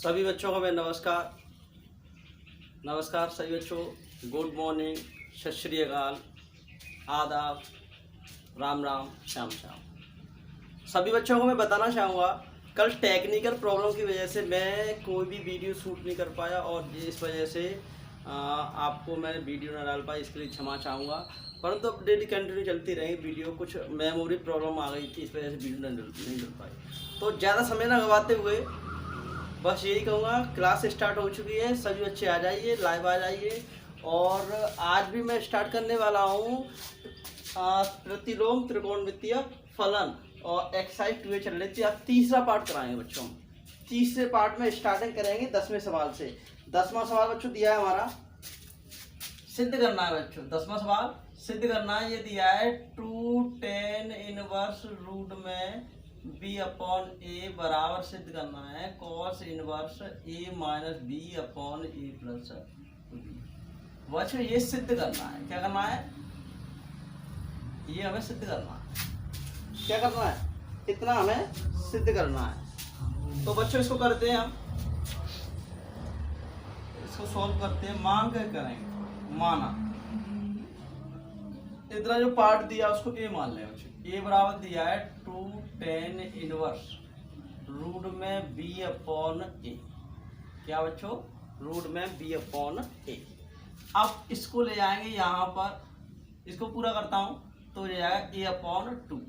सभी बच्चों को मैं नमस्कार सभी बच्चों, गुड मॉर्निंग, सत श्री अकाल, आदाब, राम राम, श्याम श्याम। सभी बच्चों को मैं बताना चाहूँगा, कल टेक्निकल प्रॉब्लम की वजह से मैं कोई भी वीडियो शूट नहीं कर पाया और इस वजह से आपको मैं वीडियो न डाल पाया, इसके लिए क्षमा चाहूँगा। परंतु अब डेली कंटिन्यू चलती रही वीडियो, कुछ मेमोरी प्रॉब्लम आ गई थी, इस वजह से वीडियो नहीं डल पाई। तो ज़्यादा समय न गवाते हुए बस यही कहूँगा, क्लास स्टार्ट हो चुकी है, सभी बच्चे आ जाइए, लाइव आ जाइए। और आज भी मैं स्टार्ट करने वाला हूँ प्रतिलोम त्रिकोणमितीय फलन और एक्सरसाइज 2 चल रही थी। अब तीसरा पार्ट कराएंगे बच्चों। तीसरे पार्ट में स्टार्टिंग करेंगे 10वें सवाल से। 10वां सवाल बच्चों दिया है हमारा, सिद्ध करना है बच्चों। 10वां सवाल सिद्ध करना है, ये दिया है 2 tan इनवर्स रूट में b अपॉन ए बराबर सिद्ध करना है cos inverse a minus b upon a plus b। बच्चों ये सिद्ध करना है, क्या करना है, ये हमें सिद्ध करना है। क्या करना है, इतना हमें सिद्ध करना है। तो बच्चों इसको करते हैं, हम इसको सॉल्व करते हैं। मान के करेंगे, माना इतना जो पार्ट दिया उसको a मान लें बच्चों। a बराबर दिया है 2 tan इनवर्स रूट में b अपॉन a। क्या बच्चों, रूट में b अपॉन a। अब इसको ले जाएंगे यहाँ पर, इसको पूरा करता हूँ तो हो जाएगा a अपॉन 2।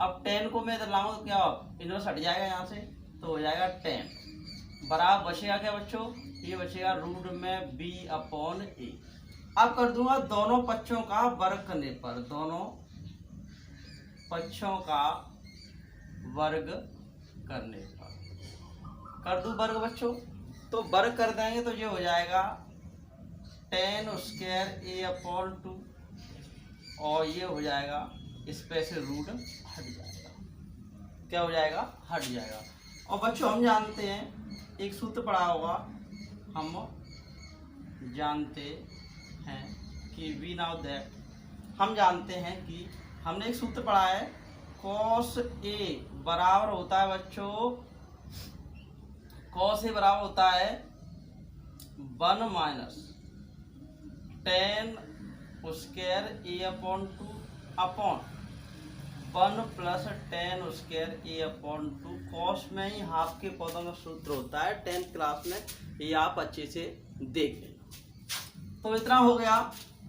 अब tan को मैं इधर लाऊंगा तो क्या इनवर्स हट जाएगा यहाँ से, तो हो जाएगा tan बराबर बचेगा क्या बच्चों, ये बचेगा रूट में b अपॉन a। अब कर दूंगा दोनों पक्षों का वर्ग करने पर, दोनों पक्षों का वर्ग करने पर कर दूं वर्ग बच्चों। तो वर्ग कर देंगे तो ये हो जाएगा tan स्क्वायर a अपॉन 2 और ये हो जाएगा, इस पे से रूट हट जाएगा। क्या हो जाएगा, हट जाएगा। और बच्चों हम जानते हैं, एक सूत्र पढ़ा होगा, हम जानते हैं कि वी नाउ दैट, हम जानते हैं कि हमने एक सूत्र पढ़ा है, cos a बराबर होता है बच्चों, cos a बराबर होता है 1 minus tan square a upon 2 upon 1 plus tan square a upon 2। cos में ही हाफ के पदों का सूत्र होता है, 10th क्लास में ये आप अच्छे से देख लें। तो इतना हो गया।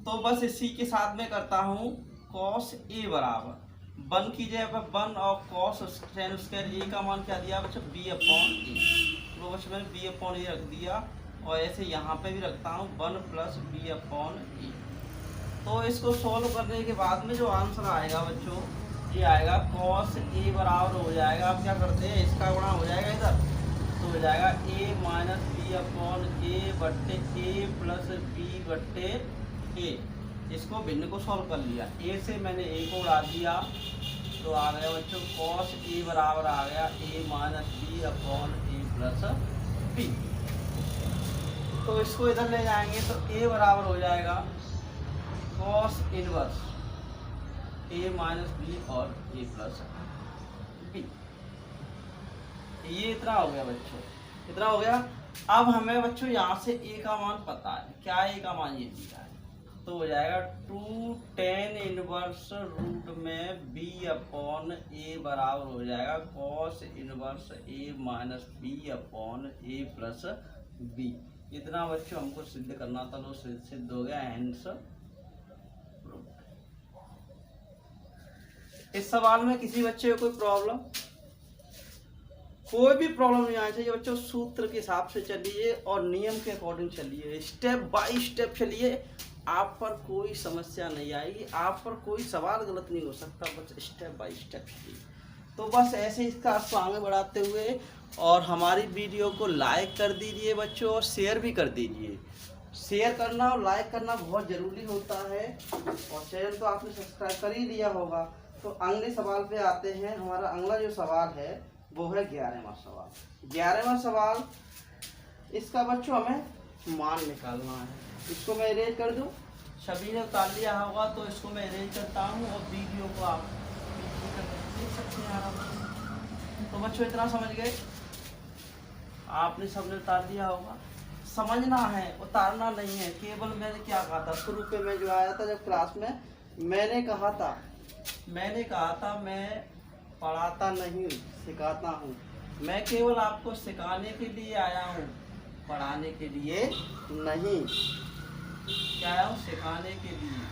तो बस इसी के साथ में करता हूँ cos a बराबर 1 की जगह पर 1 और cos tan स्क्वायर a का मान क्या दिया बच्चों, b अपॉन a। तो बच्चों मैंने b अपॉन a रख दिया और ऐसे यहाँ पे भी रखता हूँ 1 प्लस b अपॉन a। तो इसको सोल्व करने के बाद में जो आंसर आएगा बच्चों, ये आएगा cos a बराबर हो जाएगा, अब क्या करते हैं, इसका गुणा हो जाएगा इधर, तो हो जाएगा a minus b upon a बट्टे a प्लस b बट्टे a। इसको भिन्न को सॉल्व कर लिया, a से मैंने a को उड़ा दिया तो आ गया बच्चों cos a बराबर आ गया a minus b upon a plus b। तो इसको इधर ले जाएंगे तो a बराबर हो जाएगा cos inverse a minus b और a प्लस b। ये इतना हो गया बच्चों, इतना हो गया। अब हमें बच्चों यहाँ से a का मान पता है, क्या a का मान ये दिया है, तो हो जाएगा 2 tan इनवर्स रूट में b अपॉन a बराबर हो जाएगा cos inverse a minus b upon a plus b। इतना बच्चों हमको सिद्ध करना था, तो सिद्ध हो गया। हैंस इस सवाल में किसी बच्चे को कोई प्रॉब्लम, कोई भी प्रॉब्लम नहीं आनी चाहिए बच्चों। सूत्र के हिसाब से चलिए और नियम के अकॉर्डिंग चलिए, स्टेप बाय स्टेप चलिए, आप पर कोई समस्या नहीं आएगी, आप पर कोई सवाल गलत नहीं हो सकता, बस स्टेप बाय स्टेप चलिए। तो बस ऐसे इसका आगे बढ़ाते हुए और हमारी वीडियो को लाइक कर दीजिए बच्चों और शेयर भी कर दीजिए। शेयर करना और लाइक करना बहुत ज़रूरी होता है, और चैनल तो आपने सब्सक्राइब कर ही लिया होगा। तो अगले सवाल पे आते हैं। हमारा अगला जो सवाल है वो है 11वां सवाल। 11वां सवाल, इसका बच्चों हमें मान निकालना है। इसको मैं अरेंज कर दूं, सभी ने उतार लिया होगा, तो इसको मैं अरेंज करता हूं और वीडियो को आप देख सकते हैं आराम से। तो बच्चों इतना समझ गए। आपने सबने उतार दिया होगा। समझना है, उतारना नहीं है। केवल मैंने क्या कहा था शुरू पे, मैं जो आया था जब क्लास में, मैंने कहा था मैं पढ़ाता नहीं हूँ, सिखाता हूँ। मैं केवल आपको सिखाने के लिए आया हूँ, पढ़ाने के लिए नहीं। क्या आया हूँ? सिखाने के लिए।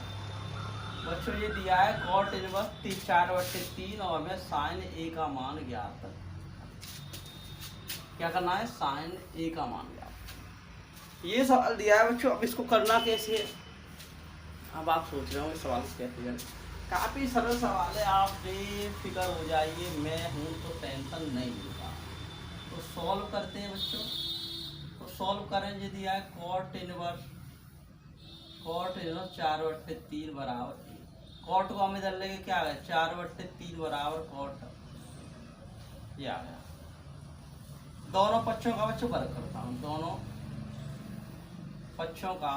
बच्चों ये दिया है कॉट इनवर्स 4/3 और हमें साइन ए का मान ज्ञात। क्या करना है? साइन ए का मान ज्ञात। ये सवाल दिया है बच्चों। अब इसको करना कैसे है? अब आप सोच रहे हो सवाल कैसे करें। काफ़ी सरल सवाल है, आप बेफिक्र हो जाइए, मैं हूँ तो टेंशन नहीं होगा। तो सॉल्व करते हैं बच्चों। तो सॉल्व करें, ये दिया है कॉट इनवर्स 4/3 बराबर ए। कॉट को हम इधर लेके क्या आ गया? 4/3 बराबर कॉट, ये आ गया। दोनों पक्षों का बच्चों वर्ग करता हूँ, दोनों पक्षों का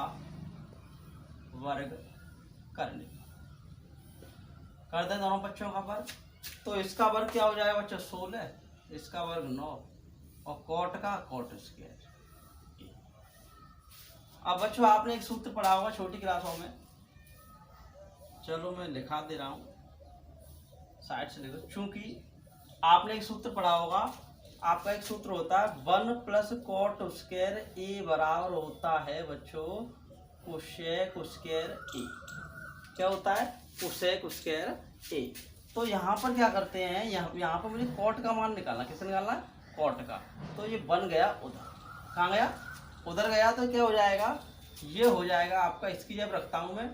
वर्ग करने कर दें, दोनों पक्षों का वर्ग। तो इसका वर्ग क्या हो जाएगा बच्चों? 16, इसका वर्ग 9 और कॉट का कॉट स्क्वायर। अब बच्चों आपने एक सूत्र पढ़ा होगा छोटी क्लासों में, चलो मैं लिखा दे रहा हूँ, साइड से लिखो। चूंकि आपने एक सूत्र पढ़ा होगा, आपका एक सूत्र होता है 1 प्लस कॉट स्क्वायर ए बराबर होता है बच्चों कोसेक स्क्वायर ए। क्या होता है? कोसेक स्क्वायर ए। तो यहाँ पर क्या करते हैं, यहाँ पर मुझे कॉट का मान निकालना। किससे निकालना है? कॉट का। तो ये बन गया उधर, कहाँ गया? उधर गया। तो क्या हो जाएगा? ये हो जाएगा आपका, इसकी जब रखता हूँ मैं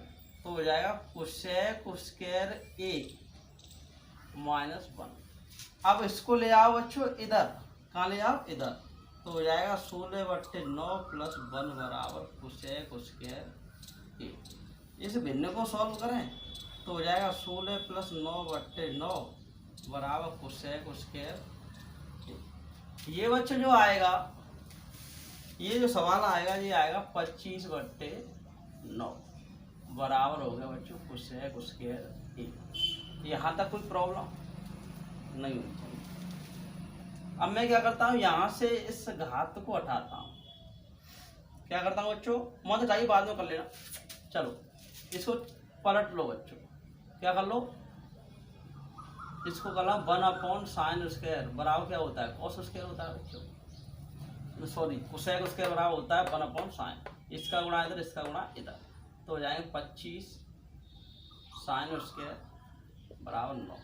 तो हो जाएगा कोसेक स्क्वायर ए -1। अब इसको ले आओ बच्चों इधर, कहाँ ले आओ? इधर। तो हो जाएगा 16/9 + 1 बराबर कोसेक स्क्वायर ए। इस भिन्न को सॉल्व करें तो हो जाएगा 16 + 9/9 बराबर कोसेक स्क्वायर। ये बच्चों जो आएगा, ये जो सवाल आएगा, ये आएगा 25/9 बराबर हो गया बच्चों कोसेक स्क्वायर ए। यहाँ तक कोई प्रॉब्लम नहीं होनी चाहिए। अब मैं क्या करता हूँ, यहाँ से इस घात को हटाता हूँ। क्या करता हूँ बच्चों? मत हटाइए, बाद में कर लेना। चलो इसको पलट लो बच्चों। क्या कर लो? इसको कर लो 1/sin स्क्वायर बराबर क्या होता है? कॉस स्क्वायर होता है बच्चों, सॉरी कोसेक स्क्वायर बराबर होता है 1/sin। इसका गुणा इधर, इसका गुणा इधर, तो हो जाएंगे 25 sin स्क्वायर बराबर 9।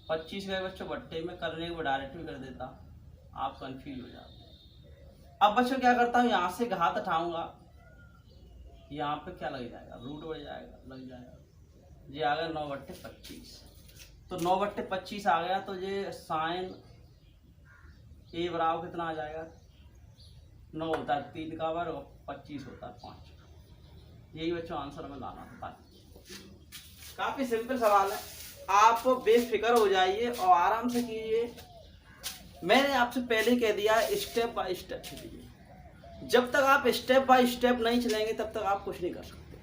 25 गए बच्चों बट्टे में, करने को डायरेक्ट भी कर देता, आप कंफ्यूज हो जाते। अब बच्चों क्या करता हूँ, यहाँ से घात हटाऊंगा, यहाँ पे क्या लग जाएगा? रूट बढ़ जाएगा, लग जाएगा। ये आ गया 9/25। तो 9/25 आ गया, तो ये साइन ए बराबर कितना आ जाएगा? 9 होता है 3 का वर्ग और 25 होता है 5। यही बच्चों आंसर में लाना होता है। काफी सिंपल सवाल है, आप बेफिक्र हो जाइए और आराम से कीजिए। मैंने आपसे पहले कह दिया, स्टेप बाय स्टेप चलिए। जब तक आप स्टेप बाय स्टेप नहीं चलेंगे तब तक आप कुछ नहीं कर सकते।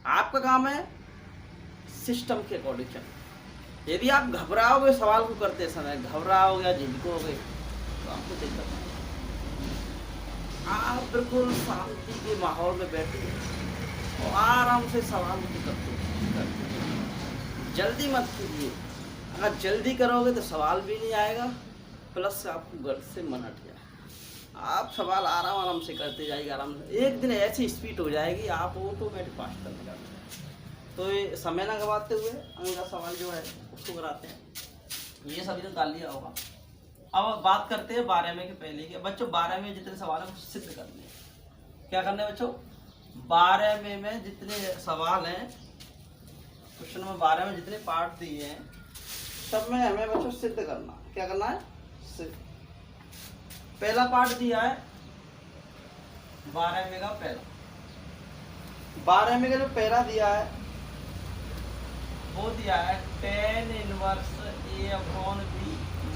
आपका काम है सिस्टम के अकॉर्डिंग चलना। यदि आप घबराओगे सवाल को करते समय, घबराओगे या झिझकोगे तो आपको दिक्कत नहीं। आप बिल्कुल शांति के माहौल में बैठिए और आराम से सवाल को करते। जल्दी मत कीजिए, अगर जल्दी करोगे तो सवाल भी नहीं आएगा, प्लस आपको घर से मन हट जाए। आप सवाल आराम से करते जाइए, आराम से। एक दिन ऐसी स्पीड हो जाएगी, आप ऑटोमेटिक पास करने लगेंगे। तो ये समय ना गवाते हुए अगला सवाल जो है उसको कराते हैं। ये सभी ने डाल लिया होगा। अब बात करते हैं 12वें के पहले के। बच्चों 12वें जितने सवाल हैं सिद्ध करने हैं। क्या करना है बच्चों? 12वें में जितने सवाल हैं, क्वेश्चन नंबर 12 में जितने पार्ट दिए हैं, सब में हमें बच्चों सिद्ध करना। क्या करना है? सिद्ध। पहला पार्ट दिया है 12वें का पहला। 12वें का जो पहला दिया है वो दिया है tan inverse A/B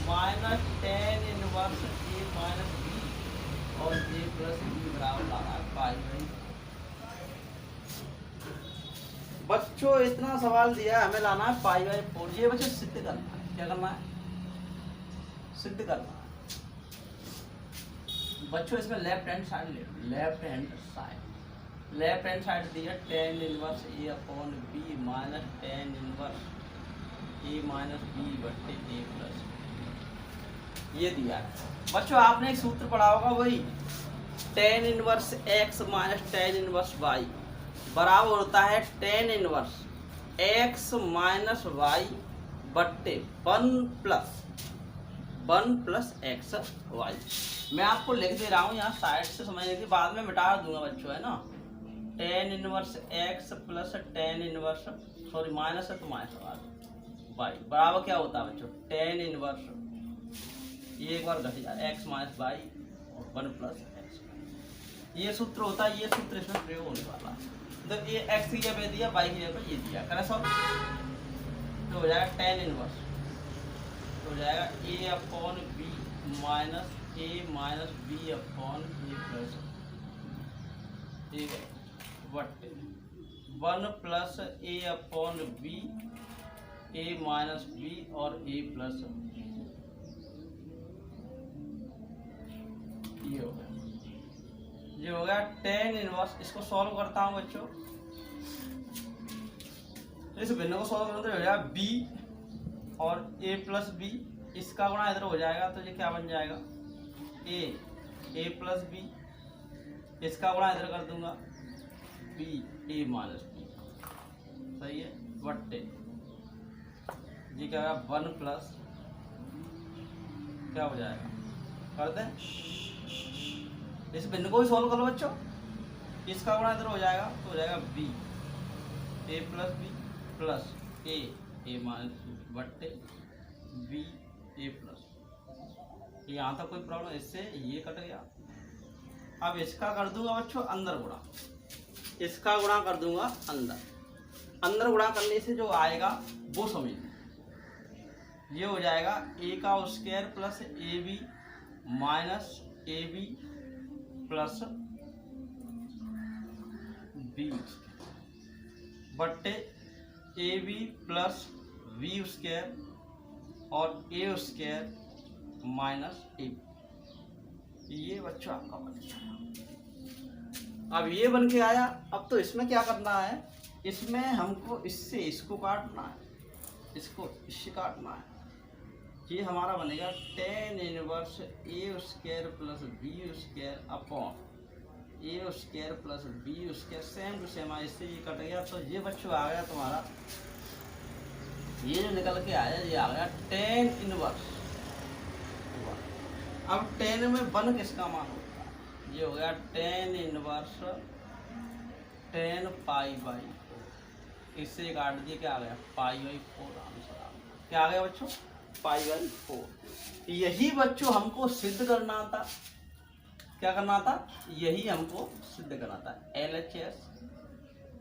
minus tan inverse A minus B और A प्लस B बराबर लाना है पाई। बच्चों इतना सवाल दिया है, हमें लाना है π/4। ये बच्चों सिद्ध करना है। क्या करना है? सिद्ध करना है। बच्चों इसमें लेफ्ट हैंड साइड ले, लेफ्ट हैंड साइड दिया tan inverse A upon B minus tan inverse A minus B बट्टे ए प्लस, ये दिया है। बच्चों आपने एक सूत्र पढ़ा होगा, वही tan inverse x minus tan inverse y बराबर होता है tan inverse x minus y बट्टे वन प्लस एक्स वाई। मैं आपको लिख दे रहा हूँ यहाँ साइड से समझने की, बाद में मिटा दूंगा बच्चों, है ना। Ten inverse x plus tan inverse, sorry minus है तो माइनस वाई बराबर क्या होता है बच्चों, टेन इनवर्स, ये एक बार घट जाए एक्स माइनस वाई और वन प्लस एक्स, ये सूत्र होता है। ये सूत्र इसमें प्रयोग होने वाला है। तो ये एक्स की जगह दिया, वाई की जगह ये दिया, करें सॉल्व तो हो जाएगा टेन इनवर्स, तो हो जाएगा ए अपॉन बी माइनस ए माइनस बी अपॉन ए प्लस ए बट्टे वन प्लस ए अपॉन बी ए माइनस बी और ए प्लस, ये हो गया, ये हो गया टेन इनवर्स। इसको सॉल्व करता हूं बच्चों, इस भिन्न को सॉल्व करते हो जाएगा बी और ए प्लस बी, इसका गुणा इधर हो जाएगा तो ये क्या बन जाएगा ए प्लस बी, इसका गुणा इधर कर दूंगा बी ए माइनस बी, सही है, बट्टे ये क्या होगा वन प्लस, क्या हो जाएगा कर दें, इस भिन्न को भी सॉल्व कर लो बच्चों, इसका गुणा इधर हो जाएगा तो हो जाएगा बी ए प्लस ए माइनस बट्टे बी ए प्लस, यहाँ तक कोई प्रॉब्लम, इससे ये कट गया। अब इसका कर दूंगा बच्चों अंदर गुणा, इसका गुणा कर दूंगा अंदर गुणा करने से जो आएगा वो समझ, ये हो जाएगा ए का square plus A B minus A B plus B बट्टे A B plus B square और ए स्क्वायर माइनस ए, ये बच्चों आपका बन गया। अब ये बन के आया, अब तो इसमें क्या करना है, इसमें हमको इससे इसको काटना है, इसको इससे काटना है, ये हमारा बनेगा tan inverse a square plus B square upon a square plus B square, same to same, इससे ये कट गया। तो ये बच्चों आ गया तुम्हारा, ये जो निकल के आया ये आ गया टेन इनवर्स। अब टेन में वन किसका मान होता है, ये हो गया tan inverse tan pi by, इससे काट दिए क्या आ गया पाई बाई फोर, आंसर आ गया, क्या आ गया बच्चों पाई बाई फोर। यही बच्चों हमको सिद्ध करना था, क्या करना था, यही हमको सिद्ध करना था, LHS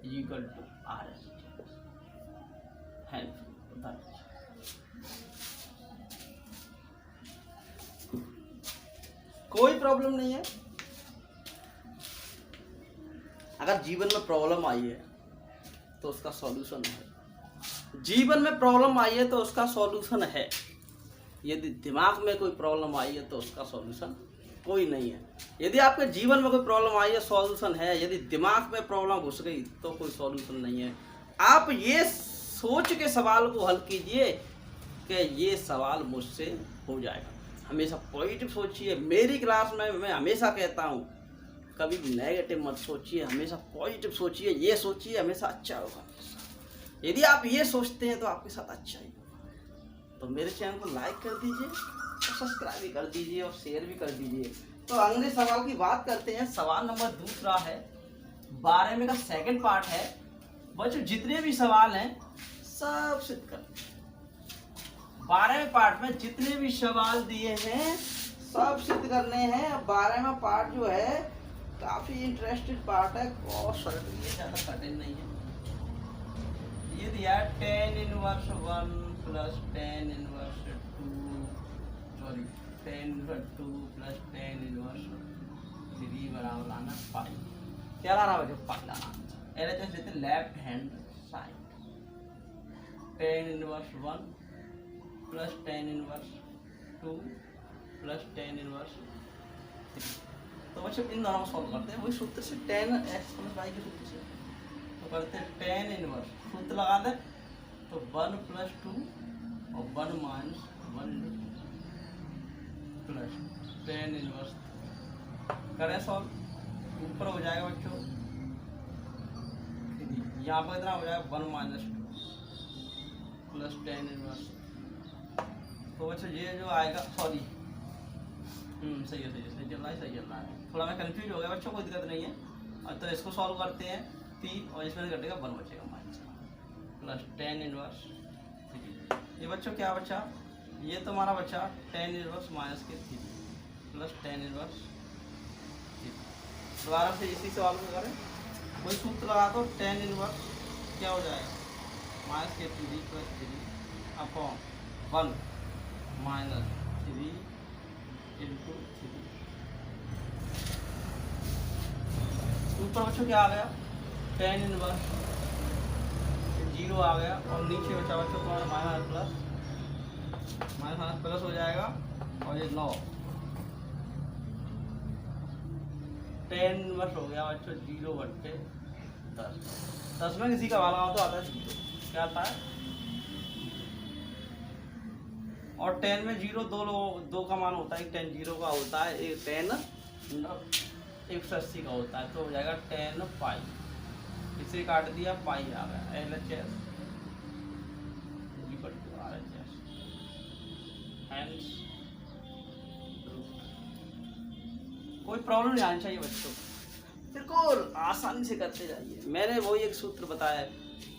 इक्वल टू RHS है। कोई प्रॉब्लम नहीं है। अगर जीवन में प्रॉब्लम आई है तो उसका सॉल्यूशन है, जीवन में प्रॉब्लम आई है तो उसका सॉल्यूशन है। यदि दिमाग में कोई प्रॉब्लम आई है तो उसका सॉल्यूशन कोई नहीं है। यदि आपके जीवन में कोई प्रॉब्लम आई है सॉल्यूशन है, यदि दिमाग में प्रॉब्लम घुस गई तो कोई सॉल्यूशन नहीं है। आप ये सोच के सवाल को हल कीजिए कि ये सवाल मुझसे हो जाएगा। हमेशा पॉजिटिव सोचिए। मेरी क्लास में मैं हमेशा कहता हूँ कभी भी नेगेटिव मत सोचिए, हमेशा पॉजिटिव सोचिए। ये सोचिए हमेशा अच्छा होगा। यदि आप ये सोचते हैं तो आपके साथ अच्छा ही होगा। तो मेरे चैनल को लाइक कर दीजिए और सब्सक्राइब भी कर दीजिए और शेयर भी कर दीजिए। तो अगले सवाल की बात करते हैं। सवाल नंबर दूसरा है 12वें का सेकंड पार्ट है। बच्चों जितने भी सवाल हैं सब सिद्ध कर, 12वें पार्ट में जितने भी सवाल दिए हैं सब सिद्ध करने हैं। 12वां पार्ट जो है काफी इंटरेस्टेड पार्ट है और सरल भी है, ज्यादा कठिन नहीं है। ये दिया है tan inverse 1 plus tan inverse 2 plus tan inverse 3 बराबर लाना पाई। क्या लाना बच्चों? पाई लाना। LHS देते left hand side. tan inverse 1 plus tan inverse 2 plus tan inverse 3 तो बच्चों इन दोनों को सॉल्व करते हैं वही सूत्र से, टेन एक्स प्लस वाई के सूत्र से। तो करते हैं टेन इनवर्स, सूत्र लगा दें तो 1 + 2 और 1 - 1 प्लस टेन इनवर्स। करें सॉल्व, ऊपर हो जाएगा बच्चों, यहाँ पर इतना हो जाएगा 1 - 2 प्लस टेन इनवर्स। तो बच्चों ये जो आएगा, सॉरी सही है सही चल रहा है। थोड़ा मैं कंफ्यूज हो गया बच्चों, कोई दिक्कत नहीं है। और तो इसको सॉल्व करते हैं 3 और इसमें से घटेगा 1 बचेगा - प्लस टेन इनवर्स। ये बच्चों क्या बचा, ये तो हमारा बचा tan inverse -3 plus tan inverse. दोबारा से इसी सवाल को करें, कोई सूत्र लगा दो, टेन इनवर्स क्या हो जाएगा -3 + 3 अपॉन 1 - 3 × 3। ऊपर बच्चों क्या आ गया, टेन इनवर्स, 0 आ गया और नीचे बचा बच्चों तुम्हारा माइनस प्लस हो जाएगा और ये 9 टेन इनवर्स हो गया बच्चों 0/10। 10 में किसी का वाला हो तो आता है 0, क्या आता है। और 10 में 0 दो का मान होता है, 10 0 का होता है, एक 10 180 का होता है, तो हो जाएगा 10 पाई। इसे काट दिया, पाई आ गया, LHS RHS हैंस। कोई प्रॉब्लम नहीं आनी चाहिए बच्चों, बिल्कुल आसानी से करते जाइए। मैंने वही एक सूत्र बताया है,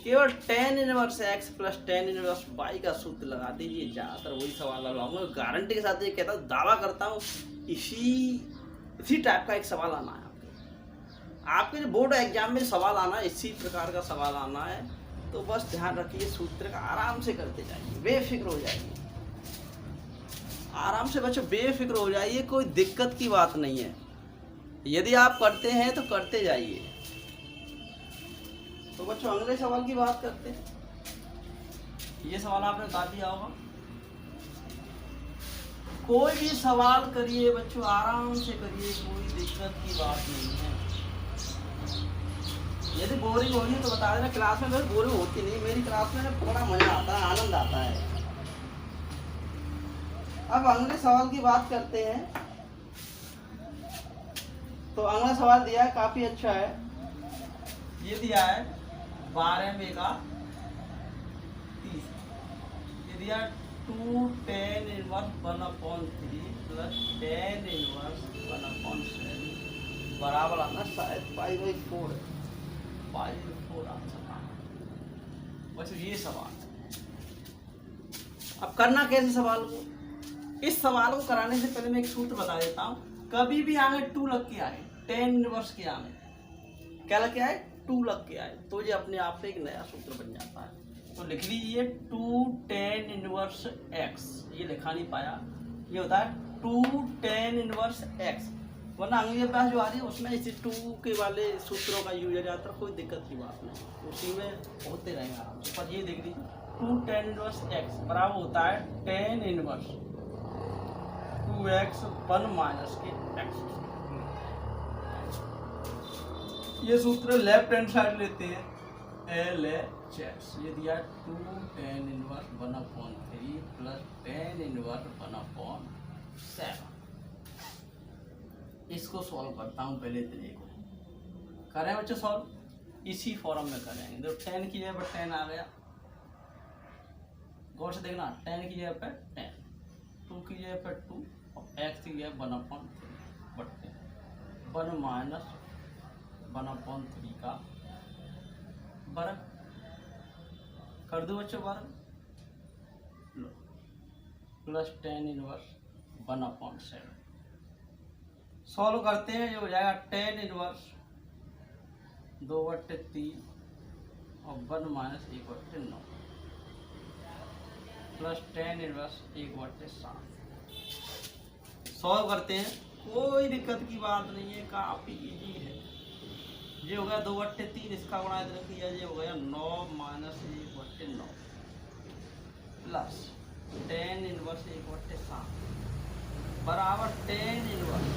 केवल tan inverse x plus tan inverse y का सूत्र लगा दीजिए, ज़्यादातर वही सवाल लगाऊंगा। गारंटी के साथ ये कहता हूँ, दावा करता हूँ, इसी टाइप का एक सवाल आना है आपके जो बोर्ड एग्जाम में सवाल आना है, इसी प्रकार का सवाल आना है। तो बस ध्यान रखिए, सूत्र का आराम से करते जाइए, बेफिक्र हो जाइए, आराम से बच्चों बेफिक्र हो जाइए, कोई दिक्कत की बात नहीं है। यदि आप करते हैं तो करते जाइए। तो बच्चों अगले सवाल की बात करते हैं। ये सवाल आपने बता दिया होगा। कोई भी सवाल करिए बच्चों, आराम से करिए, कोई दिक्कत की बात नहीं है। यदि बोरिंग होगी तो बता देना, क्लास में बस बोरिंग होती नहीं, मेरी क्लास में बड़ा मजा आता है, आनंद आता है। अब अगले सवाल की बात करते हैं। तो अगला सवाल दिया है, काफी अच्छा है। ये दिया है 12 में का 30, ये दिया 2 10 इनवर्स 1/3 प्लस 10 इनवर्स 1/7 बराबर आना शायद π/4 है, π/4 आंसर। बस ये सवाल। अब करना कैसे सवाल को, इस सवाल को कराने से पहले मैं एक सूत्र बता देता हूँ। कभी भी आगे 2 लग के आए, 10 इनवर्स के आगे क्या लग के आए, 2 लग के आए, तो ये अपने आप पे एक नया सूत्र बन जाता है। तो लिख लीजिए 2 10 इनवर्स x, ये लिखा नहीं पाया, ये होता है 2 10 इनवर्स x, वरना अंग्रेजी पास जो आ रही है उसमें इसी 2 के वाले सूत्रों का यूज हो जाता है, कोई दिक्कत की बात नहीं, उसी में होते रहेंगे आराम से। पर ये देख लीजिए 2 10 इनवर्स x बराबर होता है 10 इनवर्स 2x 1 माइनस के x। ये सूत्र लेफ्ट हैंड साइड लेते हैं, LHS। ये दिया 2 10 इनवर्स 1/3 प्लस 10 इनवर्स 1/7। इसको सॉल्व करता हूँ पहले तरीके को, करें बच्चों सॉल्व, इसी फॉर्म में करेंगे। तो 10 की जगह पर 10 आ गया, गौर से देखना, 10 की जगह पर 10, 2 की जगह पर 2 और x की जगह 1/3 बटे 1 माइनस 1/3 का वर्ग कर दो बच्चों, वर्ग प्लस 10 इनवर्स 1/7। सॉल्व करते हैं, ये हो जाएगा 10 इनवर्स 2/3 और 1 माइनस 1/9 प्लस 10 इनवर्स 1/7। सॉल्व करते हैं, कोई दिक्कत की बात नहीं है, काफी इजी है। ये हो गया 2/3, इसका गुणा इधर किया, ये हो गया 9 माइनस 1/9 प्लस 10 इनवर्स 1/7 बराबर 10 इनवर्स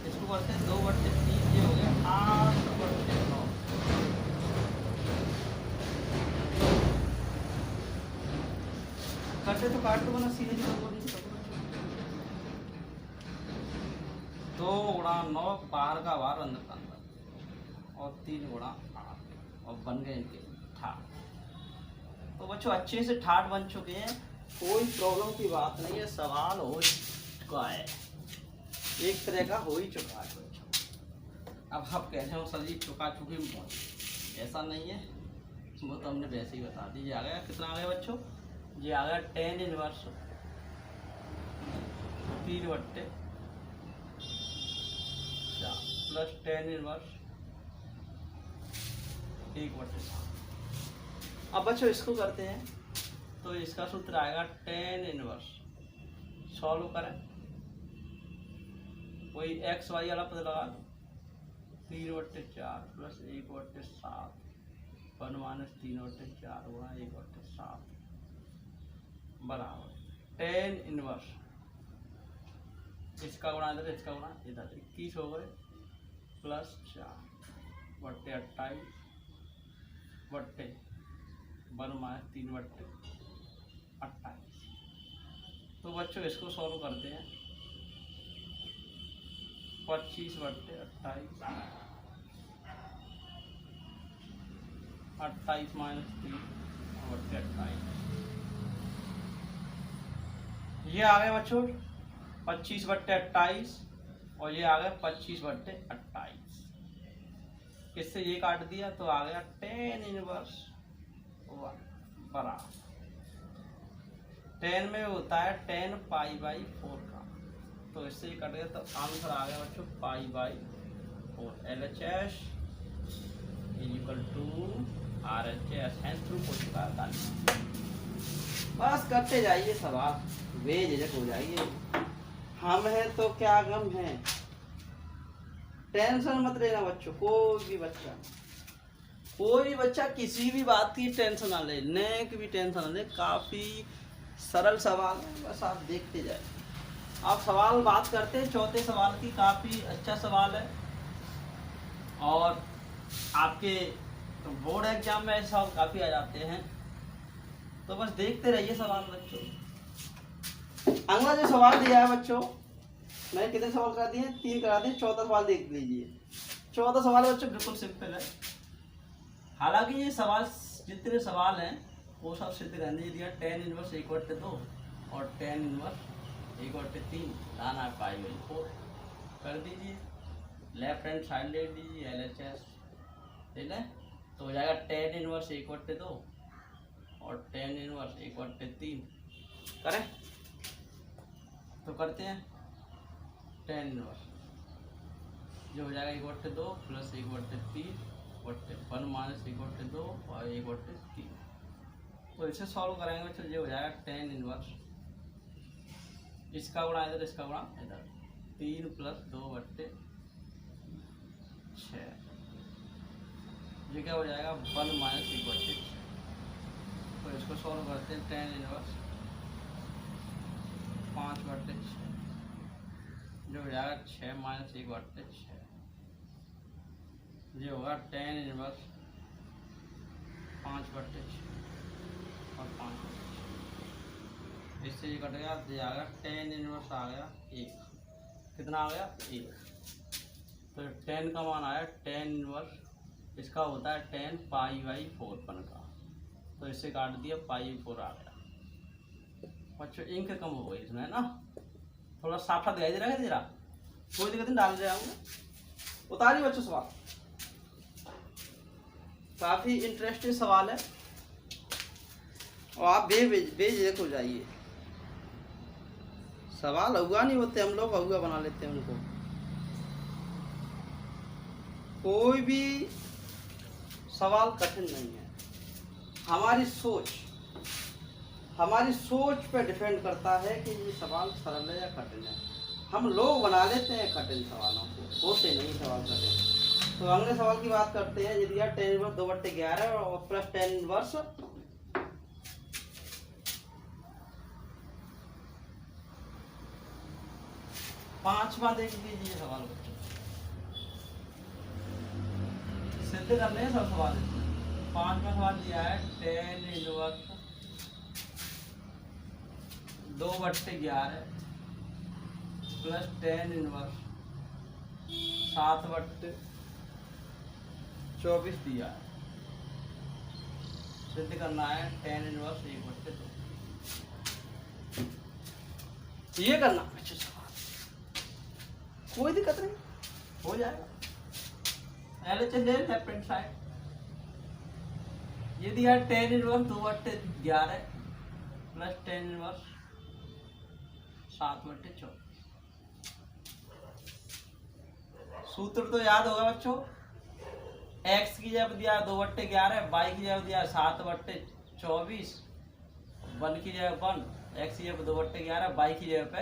इसको करते हैं 2/3, ये हो गया 8/9। करते तो काट दो, बना सीधे सीधे बोल नहीं सकते। 2 गुणा 9, बाहर का बाहर अंदर का अंदर, और 3 गुणा 8, और बन गए इनके ठाट। तो बच्चों अच्छे से ठाट बन चुके हैं, कोई प्रॉब्लम की बात नहीं है, सवाल हो चुका है, एक तरह का हो ही चुका है बच्चों। अब आप कहते हो सर जी चुका चुकी में पहुँच, ऐसा नहीं है, वो तो हमने वैसे ही बता दी। ये आ गया, कितना आ गया बच्चों, ये आ गया 10 इनवर्स 3/4 प्लस 10 इनवर्स 1/7। अब बच्चों इसको करते हैं, तो इसका सूत्र आएगा 10 इनवर्स, सॉल्व करें, कोई एक्स वाई वाला पद लगा दो, 3/4 प्लस 1/7 1 माइनस 3/4 गुणा 1/7 बराबर 10 इनवर्स, इसका गुणा इधर, इसका गुणा इधर, 21 हो गए प्लस 4/28 बट्टे 1 माइनस 3/28। तो बच्चों इसको सॉल्व करते हैं, 25/28, 28 माइनस 3/28, ये आ गए बच्चों 25/28, और ये आ गया 25/28। इससे ये काट दिया तो आ गया 10 इनवर्स बराबर 10 में होता है 10 π/4 का, तो इससे ये कट गया, तो आंसर आ गया बच्चों π/4। LHS = RHS, हैंड प्रूफ हो चुका है। बस करते जाइए सवाल, बेझिझक हो जाइए, हम हैं तो क्या गम है, टेंशन मत लेना बच्चों। कोई भी बच्चा किसी भी बात की टेंशन ना ले, नेक भी टेंशन ना ले, काफ़ी सरल सवाल है, बस आप देखते जाए। आप सवाल बात करते हैं चौथे सवाल की, काफ़ी अच्छा सवाल है, और आपके बोर्ड एग्जाम में ऐसे सवाल काफ़ी आ जाते हैं, तो बस देखते रहिए सवाल बच्चों। अगला जो सवाल दिया है बच्चों, मैंने कितने सवाल करा दिए, 3 करा दिए, चौथा सवाल देख लीजिए। चौथा सवाल बच्चों बिल्कुल सिंपल है, हालांकि ये सवाल जितने सवाल हैं वो सब सिद्ध करने दिया। 10 इनवर्स 1/2 और 10 इनवर्स 1/3 लाना है π/4 कर दीजिए, लेफ्ट हैंड साइड ले लीजिए, LHS ठीक है, तो हो जाएगा 10 इनवर्स 1/2 और 10 इनवर्स 1/3 करें, तो करते हैं 10 इनवर्स, जो हो जाएगा 1/2 प्लस 1/3 बट्टे 1 माइनस 1/2 और 1/3, तो इसे सॉल्व करेंगे बच्चों, ये हो जाएगा 10 इनवर्स, इसका गुणा इधर, इसका गुणा इधर, 3 प्लस 2/6, ये क्या हो जाएगा 1 माइनस 1/6। तो इसको सॉल्व करते हैं, 10 इनवर्स 5/6, जो हो जाएगा 6 माइनस 1/6, ये होगा 10 इनवर्स 5/6 और 5/6, इससे ये कट गया, ये आ गया 10 इनवर्स आ गया 1, कितना आ गया 1, तो 10 का मान आया 10 इनवर्स, इसका होता है 10 π/4 का, तो इससे काट दिया π/4 आ गया। बच्चों इंक कम हो गई इसमें ना, थोड़ा साफ साफ दिखाई दे रहा है, जरा कोई दिक्कत नहीं, डाल रहे आऊँगा, उतारिए बच्चों सवाल, काफ़ी इंटरेस्टिंग सवाल है, और आप बेझिझक हो जाइए। सवाल हुआ नहीं होते, हम लोग हुआ बना लेते हैं उनको। कोई भी सवाल कठिन नहीं है, हमारी सोच पे डिपेंड करता है कि ये सवाल सरल है या कठिन है। हम लोग बना लेते हैं कठिन सवालों को, होते नहीं सवाल कठिन। तो अगले सवाल की बात करते हैं, ये दिया 10 इनवर्स 2/11 और प्लस 10 इनवर्स 5वां देख लीजिए सवाल बच्चों, सिद्ध करने हैं सब सवाल। 5वां सवाल दिया है tan inverse 2/11 plus tan inverse 7/24 दिया है। सिद्ध करना है टेन इनवर्स 1/2। ये करना अच्छा सवाल, कोई दिक्कत नहीं, हो जाएगा। LHS ले लेफ्ट हैंड साइड। ये दिया है tan inverse 2/11 plus tan inverse 7/24। सूत्र तो याद होगा बच्चों, x की जगह दिया 2/11, y की जगह दिया 7/24, 1 की जगह 1, x की जगह 2/11, y की जगह पे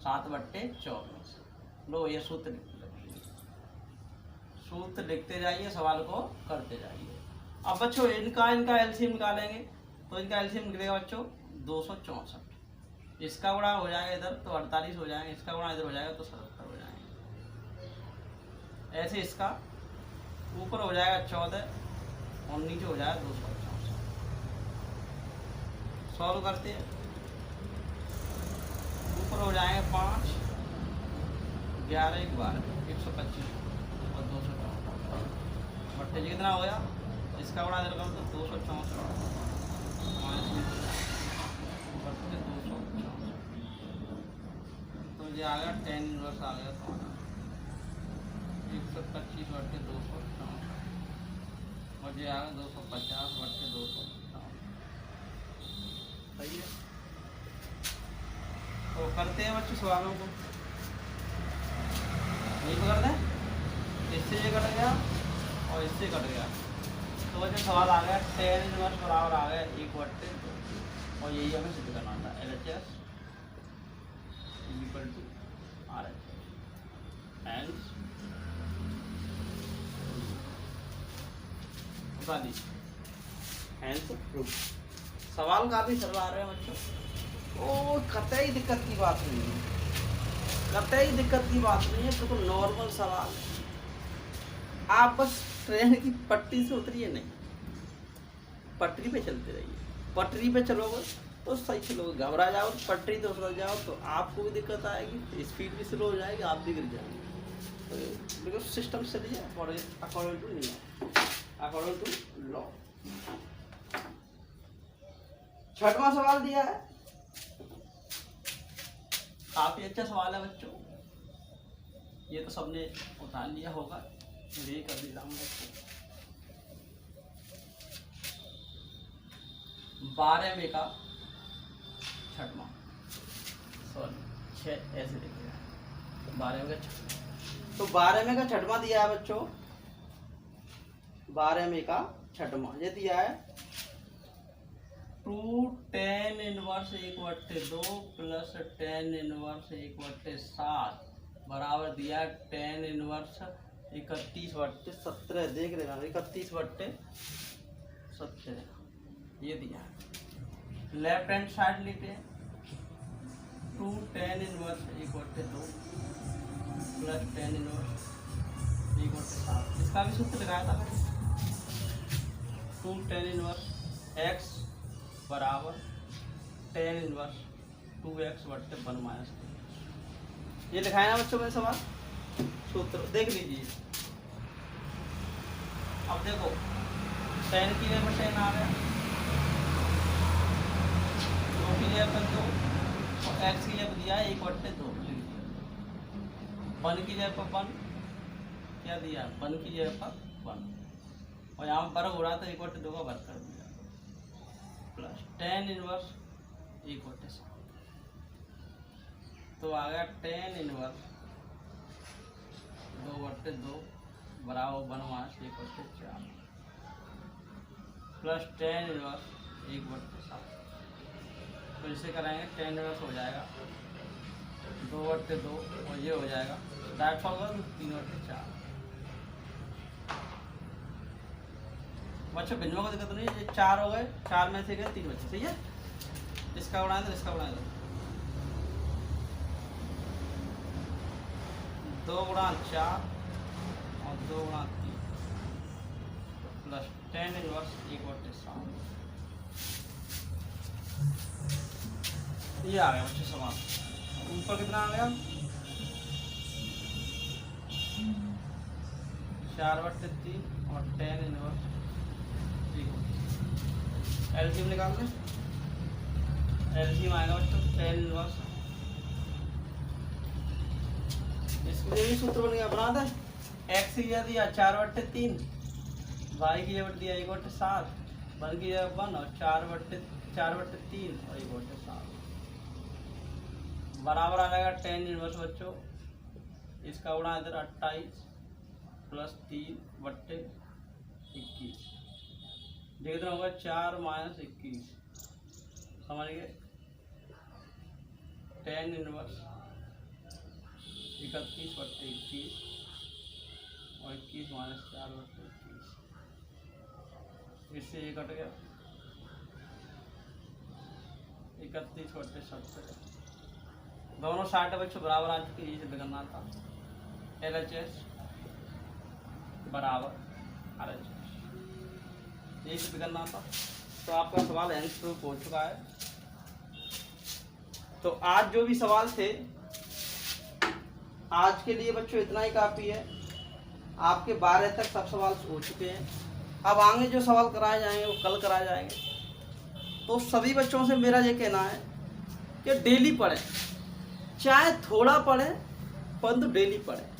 7/24। लो ये सूत्र लिखते जाइए, सवाल को करते जाइए। अब बच्चों इनका एलसीएम निकालेंगे, तो इनका एलसीएम निकलेगा बच्चों 264। इसका गुणा हो जाएगा इधर तो 48 हो जाएगा, इसका गुणा इधर हो जाएगा तो 77 हो जाएंगे। ऐसे इसका ऊपर हो जाएगा 14 और नीचे हो जाएगा 264। सॉल्व करते हैं, ऊपर हो जाएंगे 5, 11, 1, 12, 125 और 264 बट्टे कितना हो गया। इसका बड़ा इधर करो तो 264 माइनस 264, तो ये आ गया टेन इनवर्स आ गया तुम्हारा 125/264 और ये आ गया 250/264। सही है। तो करते हैं बच्चों सवालों को, नहीं पकड़ दें, इससे ये कट गया और इससे कट गया, तो वजह सवाल आ गया टेन इनवर्स बराबर आ गया 1/2 और यही हमें सिद्ध करना था। LHS equal to RHS and बता दीजिए हैंस प्रूफ। सवाल काफी सरल आ रहे हैं बच्चों, ओ कतई दिक्कत की बात नहीं है, कतई दिक्कत की बात नहीं है, बिल्कुल नॉर्मल सवाल है। आप बस ट्रेन की पटरी से उतरिए नहीं, पटरी पे चलते रहिए। पटरी पे चलोगे तो सही चलोगे, घबरा जाओ पटरी तो उतर जाओ तो आपको भी दिक्कत आएगी, स्पीड भी स्लो हो जाएगी, आप भी गिर जाएंगे। तो बिल्कुल सिस्टम से चलिए according to law, according to law. 6वां सवाल दिया है, काफी अच्छा सवाल है बच्चों, ये तो सबने उतार लिया होगा, ये कर दिया हमने। 12वें का 6वां, सॉरी 6 ऐसे लिखेगा, 12वें का 6वां। तो 12वें का 6वां दिया है बच्चों, 12वें का 6वां ये दिया है 2 tan inverse 1/2 plus tan inverse 1/7 बराबर दिया 10 इनवर्स 31/17। देख लेना 31/17 ये दिया है। लेफ्ट हैंड साइड लिखते हैं 2 tan inverse 1/2 plus tan inverse 1/7। इसका भी सूत्र लगाया था 2 टेन इनवर्स x बराबर टेन इनवर्स 2x/1 माइनस। ये लिखाया ना बच्चों में सवाल, सूत्र देख लीजिए। अब देखो टेन की जगह पर टेन आ गया, 2 की जगह पर 2 और x की जगह पर दिया है 1/2 लिख दिया। 1 की जगह पर 1 क्या दिया, 1 की जगह पर 1 और यहाँ पर वर्ग हो रहा था 1/2 का वर्ग कर दिया प्लस टेन इनवर्स 1/7। तो आ गया टेन इनवर्स 2/2 बराबर 1 माइनस 1/4 प्लस टेन इनवर्स 1/7। तो इसे कराएंगे टेन इनवर्स हो जाएगा 2/2 और ये हो जाएगा डायरेक्ट होगा 3/4। बच्चों भिन्नों को दिक्कत नहीं है, ये 4 हो गए, 4 में से गए 3 बच्चे, सही है। इसका बनाए तो इसका बनाए दो 2 गुणा 4 और 2 गुणा 3 plus tan inverse equal to 7। ये आ गया बच्चों सवाल। ऊपर कितना आ गया 4/3 और टेन इनवर्स इक्वल। एलसीएम निकाल लें। एलसीएम आएगा बच्चों 10 इनवर्स। इसके लिए भी सूत्र बन गया, बना दे। एक्स की जगह दिया 4/3, वाई की जगह दिया 1/7, बन की जगह 1 और 4/3 और 1/7 बराबर आ जाएगा 10 इनवर्स बच्चों। इसका गुणा इधर 28 प्लस 3/21, कितना होगा 4 - 21, समझ गए। 10 इनवर्स 31/21 और 21 - 4/21, इससे ये कट गया 31/70। दोनों साइड बच्चों बराबर आ चुकी है, इसे करना था। LHS बराबर RHS, यही से करना था। तो आपका सवाल आंसर हो चुका है। तो आज जो भी सवाल थे, आज के लिए बच्चों इतना ही काफ़ी है। आपके 12 तक सब सवाल हो चुके हैं। अब आगे जो सवाल कराए जाएंगे वो कल कराए जाएंगे। तो सभी बच्चों से मेरा ये कहना है कि डेली पढ़ें, चाहे थोड़ा पढ़ें परंतु डेली पढ़ें।